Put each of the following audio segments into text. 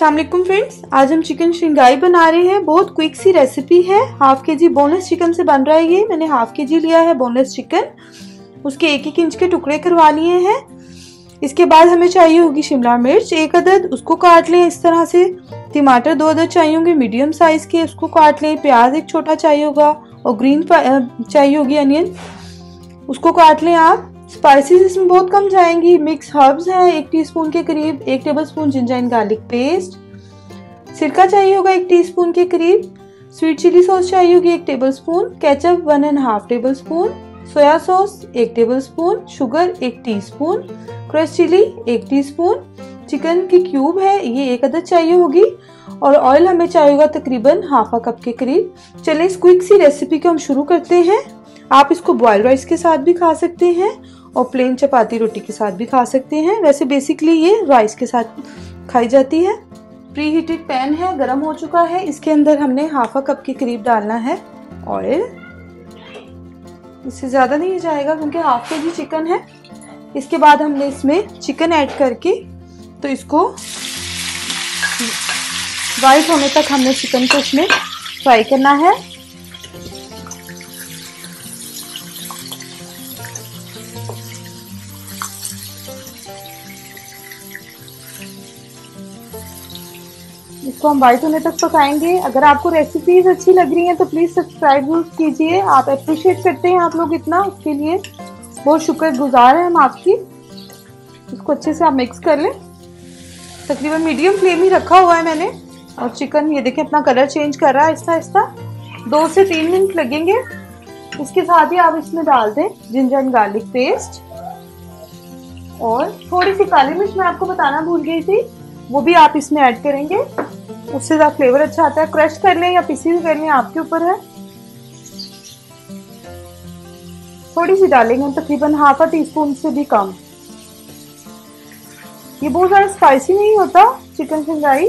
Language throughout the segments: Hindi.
अस्सलाम वालेकुम फ्रेंड्स, आज हम चिकन शिंगाई बना रहे हैं। बहुत क्विक सी रेसिपी है। हाफ के जी बोनलेस चिकन से बन रहा है ये। मैंने हाफ के जी लिया है बोनलेस चिकन, उसके 1-1 इंच के टुकड़े करवा लिए हैं। इसके बाद हमें चाहिए होगी शिमला मिर्च 1 अदद, उसको काट लें इस तरह से। टमाटर 2 अदद चाहिए होंगे मीडियम साइज के, उसको काट लें। प्याज 1 छोटा चाहिए होगा और ग्रीन चाहिए होगी अनियन, उसको काट लें आप। स्पाइसेस इसमें बहुत कम जाएंगी। मिक्स हर्ब्स हैं 1 टीस्पून के करीब, 1 tablespoon ginger and garlic paste, सिरका चाहिए होगा 1 टीस्पून के करीब, स्वीट चिली सॉस चाहिए होगी 1 tablespoon, ketchup 1.5 tablespoon, soya sauce 1 tablespoon, sugar 1 teaspoon, crush chilli 1 teaspoon, chicken की क्यूब है ये 1 अदद चाहिए होगी, और ऑयल हमें चाहिए होगा तकरीबन ½ कप के करीब। चलिए इस क्विक सी रेसिपी को हम शुरू करते हैं। आप इसको बॉयल राइस के साथ भी खा सकते हैं और प्लेन चपाती रोटी के साथ भी खा सकते हैं। वैसे बेसिकली ये राइस के साथ खाई जाती है। प्री हीटेड पैन है, गरम हो चुका है। इसके अंदर हमने ½ कप के करीब डालना है ऑयल। इससे ज़्यादा नहीं जाएगा क्योंकि हाफ के जी चिकन है। इसके बाद हमने इसमें चिकन ऐड करके तो इसको वाइट होने तक हमने चिकन को इसमें फ्राई करना है। इसको हम वाइट होने तक पकाएंगे। अगर आपको रेसिपीज अच्छी लग रही हैं तो प्लीज़ सब्सक्राइब कीजिए। आप अप्रिशिएट करते हैं आप लोग इतना, उसके लिए बहुत शुक्रगुजार हैं हम आपकी। इसको अच्छे से आप मिक्स कर लें। तकरीबन मीडियम फ्लेम ही रखा हुआ है मैंने। और चिकन ये देखें अपना कलर चेंज कर रहा है आहिस्ता आहिस्ता। 2 से 3 मिनट लगेंगे। इसके साथ ही आप इसमें डाल दें जिंजर एंड गार्लिक पेस्ट और थोड़ी सी काली मिर्च मैं आपको बताना भूल गई थी, वो भी आप इसमें ऐड करेंगे, उससे ज़्यादा फ्लेवर अच्छा आता है। क्रश कर लें या पिसी हुई कर लें, आपके ऊपर है। थोड़ी सी डालेंगे, तकरीबन ½ टीस्पून से भी कम। ये बहुत ज़्यादा स्पाइसी नहीं होता चिकन शिंगाई।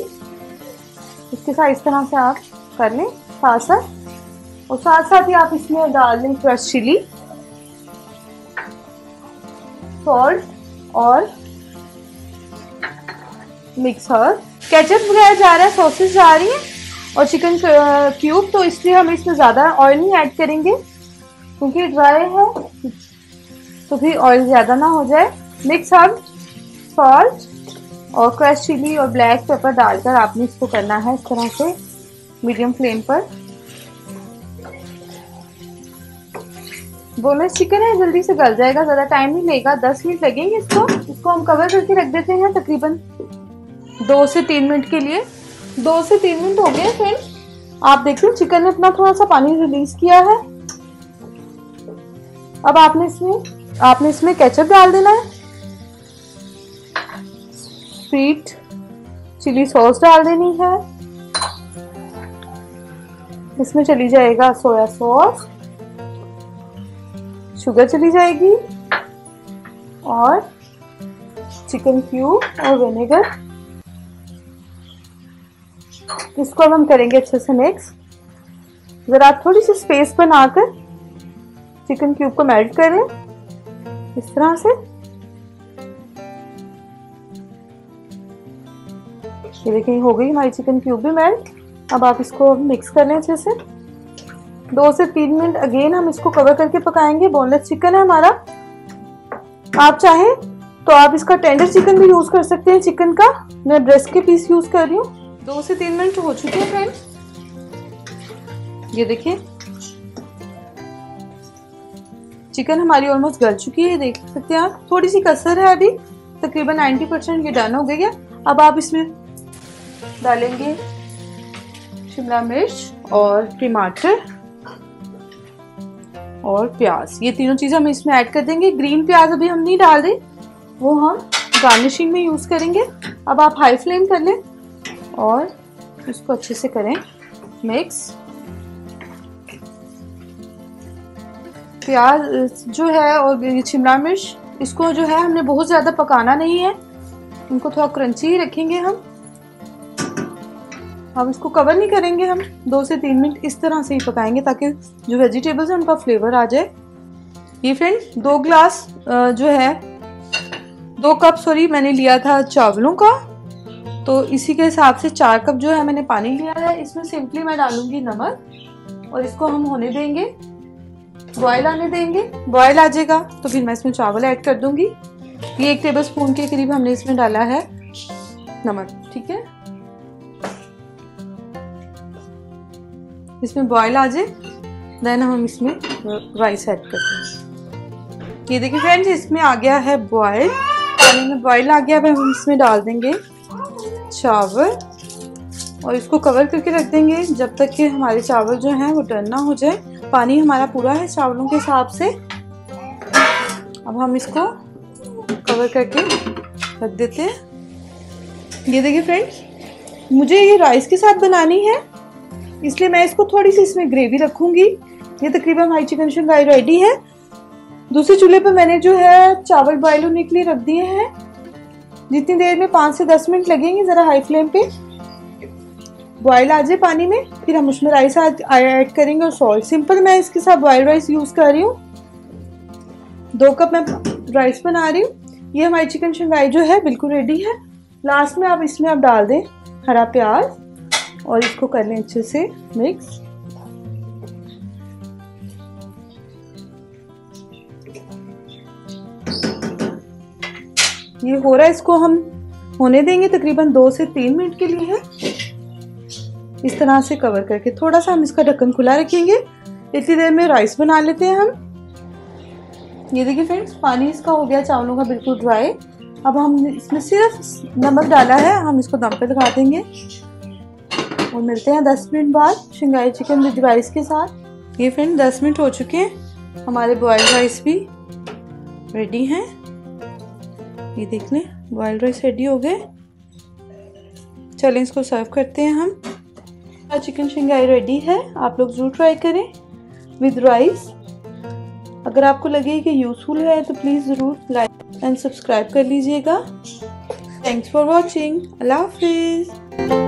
इसके साथ इस तरह से आप कर लें साथ साथ, और साथ साथ ही आप इसमें डाल लें क्रश चिली, सॉल्ट और मिक्स हर्ब। केचप वगैरह जा रहा है, सॉसेस जा रही हैं और चिकन क्यूब, तो इसलिए हम इसमें ज़्यादा ऑयल नहीं ऐड करेंगे क्योंकि ड्राई है, तो फिर ऑयल ज़्यादा ना हो जाए। मिक्स हर्ब, सॉल्ट और क्रश चिली और ब्लैक पेपर डालकर आपने इसको करना है इस तरह से मीडियम फ्लेम पर। बोनलेस चिकन है, जल्दी से गल जाएगा, ज़्यादा टाइम नहीं लेगा, 10 मिनट लगेंगे इसको हम कवर करके रख देते हैं तकरीबन 2 से 3 मिनट के लिए। 2 से 3 मिनट हो गए फ्रेंड्स। आप देखिए चिकन ने अपना थोड़ा सा पानी रिलीज किया है। अब आपने इसमें केचप डाल देना है, स्वीट चिली सॉस डाल देनी है, इसमें चली जाएगा सोया सॉस, शुगर चली जाएगी और चिकन क्यूब और विनेगर। इसको अब हम करेंगे अच्छे से मिक्स। जरा आप थोड़ी सी स्पेस बनाकर चिकन क्यूब को मेल्ट करें इस तरह से। ये देखिए हो गई हमारी चिकन क्यूब भी मेल्ट। अब आप इसको मिक्स कर लें अच्छे से। 2 से 3 मिनट अगेन हम इसको कवर करके पकाएंगे। बोनलेस चिकन है हमारा। आप चाहें तो आप इसका टेंडर चिकन भी यूज कर सकते हैं। चिकन का मैं ब्रेस्ट के पीस यूज कर रही हूँ। 2 से 3 मिनट हो चुके हैं फ्रेंड्स। ये देखिए चिकन हमारी ऑलमोस्ट गल चुकी है, देख सकते हैं आप। थोड़ी सी कसर है अभी, तकरीबन 90% ये डन हो गई है। अब आप इसमें डालेंगे शिमला मिर्च और टमाटर और प्याज, ये तीनों चीजें हम इसमें ऐड कर देंगे। ग्रीन प्याज अभी हम नहीं डाल रहे, वो हम गार्निशिंग में यूज करेंगे। अब आप हाई फ्लेम कर लें और इसको अच्छे से करें मिक्स। प्याज जो है और शिमला मिर्च, इसको जो है हमने बहुत ज़्यादा पकाना नहीं है, इनको थोड़ा क्रंची ही रखेंगे हम। अब इसको कवर नहीं करेंगे हम, 2 से 3 मिनट इस तरह से ही पकाएंगे ताकि जो वेजिटेबल्स हैं उनका फ्लेवर आ जाए। ये फ्रेंड्स 2 कप मैंने लिया था चावलों का, तो इसी के हिसाब से 4 कप जो है मैंने पानी लिया है। इसमें सिंपली मैं डालूंगी नमक और इसको हम होने देंगे, बॉयल आने देंगे। बॉयल आ जाएगा तो फिर मैं इसमें चावल ऐड कर दूंगी। ये 1 टेबलस्पून के करीब हमने इसमें डाला है नमक, ठीक है। इसमें बॉयल आ जाए देन हम इसमें राइस ऐड करते हैं। ये देखिए फ्रेंड्स, इसमें आ गया है बॉयल, पानी में बॉयल आ गया। अब हम इसमें डाल देंगे चावल और इसको कवर करके रख देंगे जब तक कि हमारे चावल जो हैं वो टर्न ना हो जाए। पानी हमारा पूरा है चावलों के हिसाब से। अब हम इसको कवर करके रख देते हैं। ये देखिए फ्रेंड्स, मुझे ये राइस के साथ बनानी है इसलिए मैं इसको थोड़ी सी इसमें ग्रेवी रखूंगी। ये तकरीबन हमारी चिकन शिंगाई रेडी है। दूसरे चूल्हे पर मैंने जो है चावल बॉयल होने के लिए रख दिए हैं। जितनी देर में 5 से 10 मिनट लगेंगे, जरा हाई फ्लेम पे बॉयल आ जाए पानी में, फिर हम उसमें राइस ऐड करेंगे और सॉल्ट। सिंपल मैं इसके साथ बॉयल राइस यूज कर रही हूँ। 2 कप मैं राइस बना रही हूँ। ये हमारी चिकन शिंगाई जो है बिल्कुल रेडी है। लास्ट में आप इसमें आप डाल दें हरा प्याज और इसको कर लें अच्छे से मिक्स। ये हो रहा है, इसको हम होने देंगे तकरीबन 2 से 3 मिनट के लिए है। इस तरह से कवर करके थोड़ा सा हम इसका ढक्कन खुला रखेंगे। इतनी देर में राइस बना लेते हैं हम। ये देखिए फ्रेंड्स, पानी इसका हो गया चावलों का बिल्कुल ड्राई। अब हम इसमें सिर्फ नमक डाला है, हम इसको दम पे लगा देंगे और मिलते हैं 10 मिनट बाद शिंगाई चिकन विद राइस के साथ। ये फ्रेंड 10 मिनट हो चुके हैं, हमारे बॉइल्ड राइस भी रेडी हैं। ये देख लें, बॉइल्ड राइस रेडी हो गए। चलें इसको सर्व करते हैं हम। चिकन शिंगाई रेडी है, आप लोग जरूर ट्राई करें विद राइस। अगर आपको लगे कि यूजफुल है तो प्लीज़ ज़रूर लाइक एंड सब्सक्राइब कर लीजिएगा। Thanks for watching. अल्लाह हाफिज़।